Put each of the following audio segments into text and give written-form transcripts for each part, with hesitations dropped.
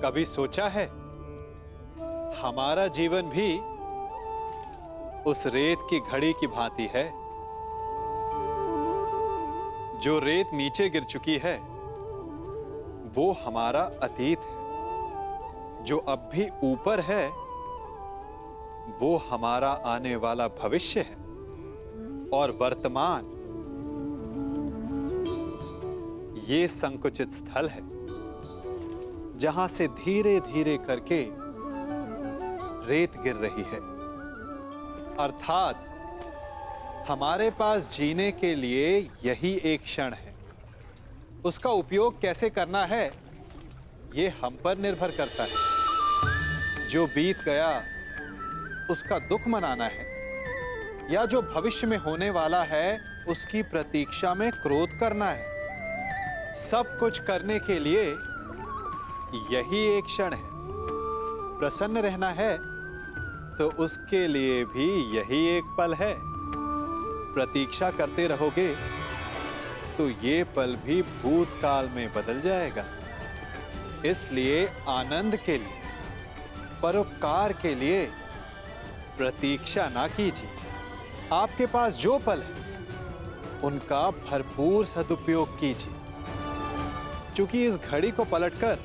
कभी सोचा है हमारा जीवन भी उस रेत की घड़ी की भांति है। जो रेत नीचे गिर चुकी है वो हमारा अतीत है, जो अब भी ऊपर है वो हमारा आने वाला भविष्य है, और वर्तमान ये संकुचित स्थल है जहां से धीरे धीरे करके रेत गिर रही है। अर्थात हमारे पास जीने के लिए यही एक क्षण है। उसका उपयोग कैसे करना है ये हम पर निर्भर करता है। जो बीत गया उसका दुख मनाना है, या जो भविष्य में होने वाला है उसकी प्रतीक्षा में क्रोध करना है। सब कुछ करने के लिए यही एक क्षण है। प्रसन्न रहना है तो उसके लिए भी यही एक पल है। प्रतीक्षा करते रहोगे तो ये पल भी भूतकाल में बदल जाएगा। इसलिए आनंद के लिए, परोपकार के लिए प्रतीक्षा ना कीजिए। आपके पास जो पल है उनका भरपूर सदुपयोग कीजिए, क्योंकि इस घड़ी को पलटकर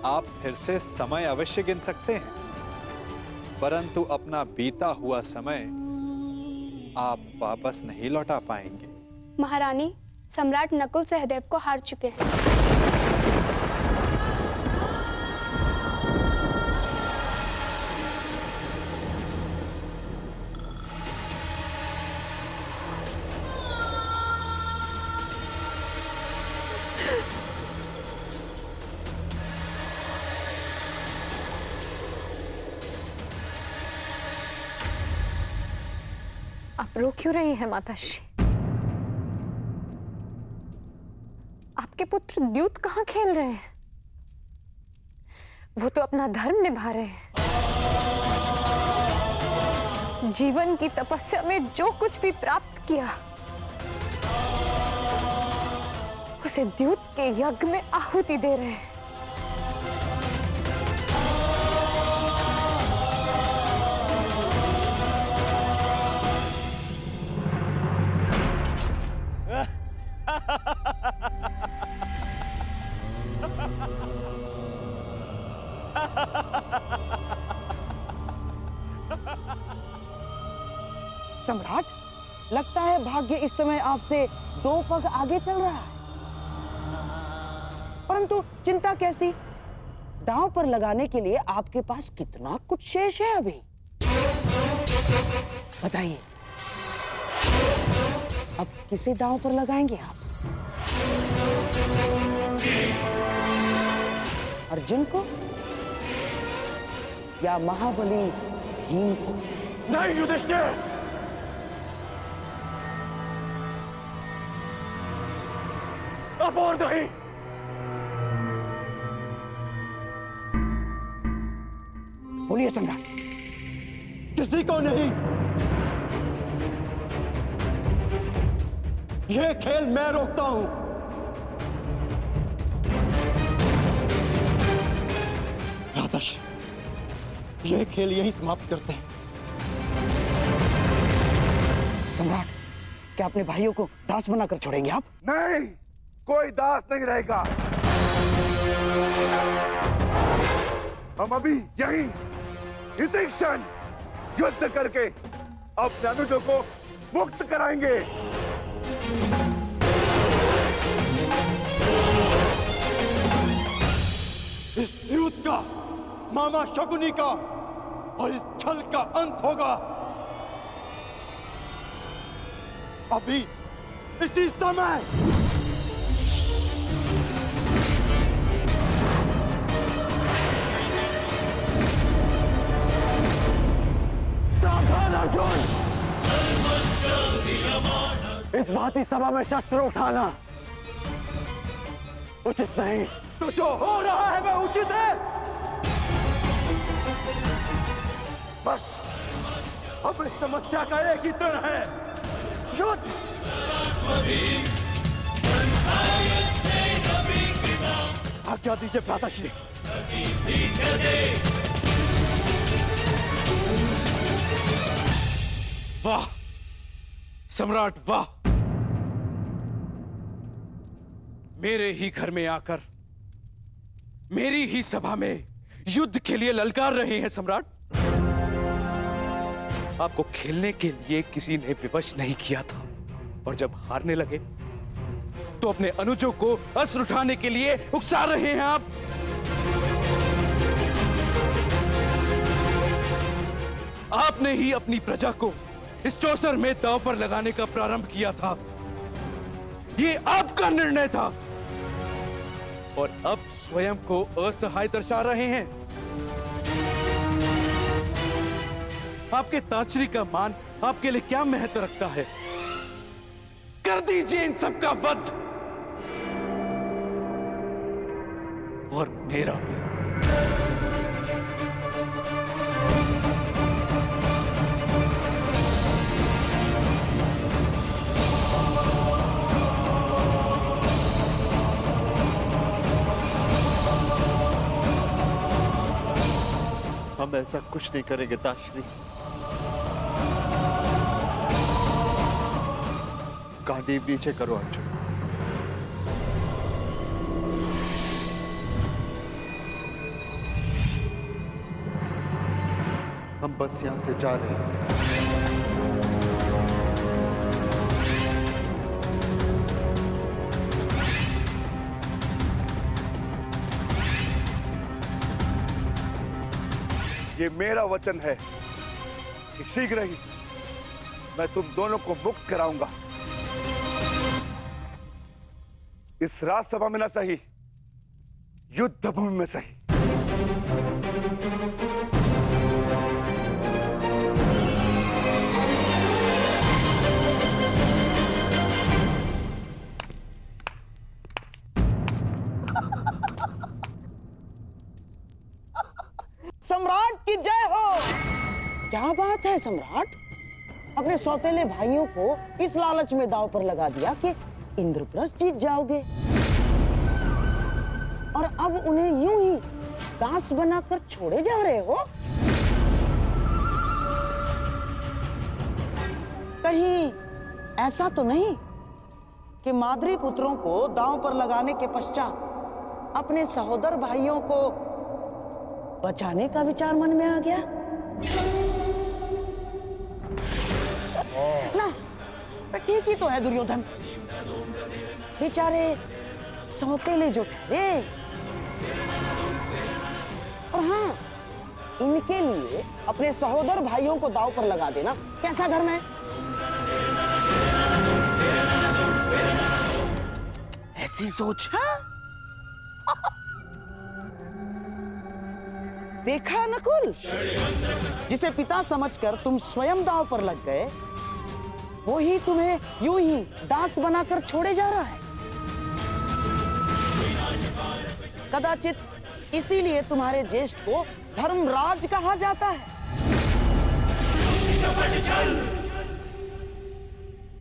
आप फिर से समय अवश्य गिन सकते हैं, परंतु अपना बीता हुआ समय आप वापस नहीं लौटा पाएंगे। महारानी, सम्राट नकुल सहदेव को हार चुके हैं। आप रो क्यों रही है माताश्री? आपके पुत्र द्यूत कहाँ खेल रहे हैं? वो तो अपना धर्म निभा रहे हैं। जीवन की तपस्या में जो कुछ भी प्राप्त किया उसे द्यूत के यज्ञ में आहुति दे रहे हैं। सम्राट, लगता है भाग्य इस समय आपसे 2 पग आगे चल रहा है। परंतु चिंता कैसी? दांव पर लगाने के लिए आपके पास कितना कुछ शेष है अभी। बताइए, अब किसे दांव पर लगाएंगे आप? अर्जुन को या महाबली भीम को? नहीं युधिष्ठिर, अब और नहीं। बोलिए सम्राट। किसी को नहीं। ये खेल मैं रोकता हूं। राधश, ये खेल यही समाप्त करते हैं। सम्राट, क्या अपने भाइयों को दास बनाकर छोड़ेंगे आप? नहीं, कोई दास नहीं रहेगा। हम अभी यहीं इसी क्षण युद्ध करके अपने अनुजों को मुक्त कराएंगे। इस युद्ध का, मामा शकुनी का और इस छल का अंत होगा अभी, इसी समय। सावधान अर्जुन! इस भांति सभा में शस्त्र उठाना उचित नहीं। तो जो हो रहा है वह उचित है। बस अब इस समस्या का एक ही तरण है, युद्ध। आज्ञा दीजिए भ्राताश्री। वाह सम्राट वाह, मेरे ही घर में आकर मेरी ही सभा में युद्ध के लिए ललकार रहे हैं सम्राट। आपको खेलने के लिए किसी ने विवश नहीं किया था, और जब हारने लगे तो अपने अनुजों को अस्त्र उठाने के लिए उकसा रहे हैं आप। आपने ही अपनी प्रजा को इस चौसर में दांव पर लगाने का प्रारंभ किया था। ये आपका निर्णय था, और अब स्वयं को असहाय दर्शा रहे हैं। आपके ताचरी का मान आपके लिए क्या महत्व रखता है? कर दीजिए इन सबका वध, और मेरा भी। हम ऐसा कुछ नहीं करेंगे ताश्री। गांडीव नीचे करो अर्जुन। हम बस यहां से जा रहे हैं। ये मेरा वचन है कि शीघ्र ही मैं तुम दोनों को मुक्त कराऊंगा। इस राजसभा में न सही, युद्ध भूमि में सही। सम्राट की जय हो। क्या बात है सम्राट, अपने सौतेले भाइयों को इस लालच में दांव पर लगा दिया कि इंद्रप्रस्थ जीत जाओगे, और अब उन्हें यूं ही दास बनाकर छोड़े जा रहे हो। कहीं ऐसा तो नहीं कि माद्री पुत्रों को दांव पर लगाने के पश्चात अपने सहोदर भाइयों को बचाने का विचार मन में आ गया? ना, ठीक ही तो है दुर्योधन, बेचारे सौतेले जो ठहरे। और हाँ, इनके लिए अपने सहोदर भाइयों को दांव पर लगा देना कैसा धर्म है? ऐसी सोच। हाँ? देखा नकुल, जिसे पिता समझकर तुम स्वयं दांव पर लग गए, वो ही तुम्हें यूं ही दास बनाकर छोड़े जा रहा है। कदाचित इसीलिए तुम्हारे ज्येष्ठ को धर्मराज कहा जाता है।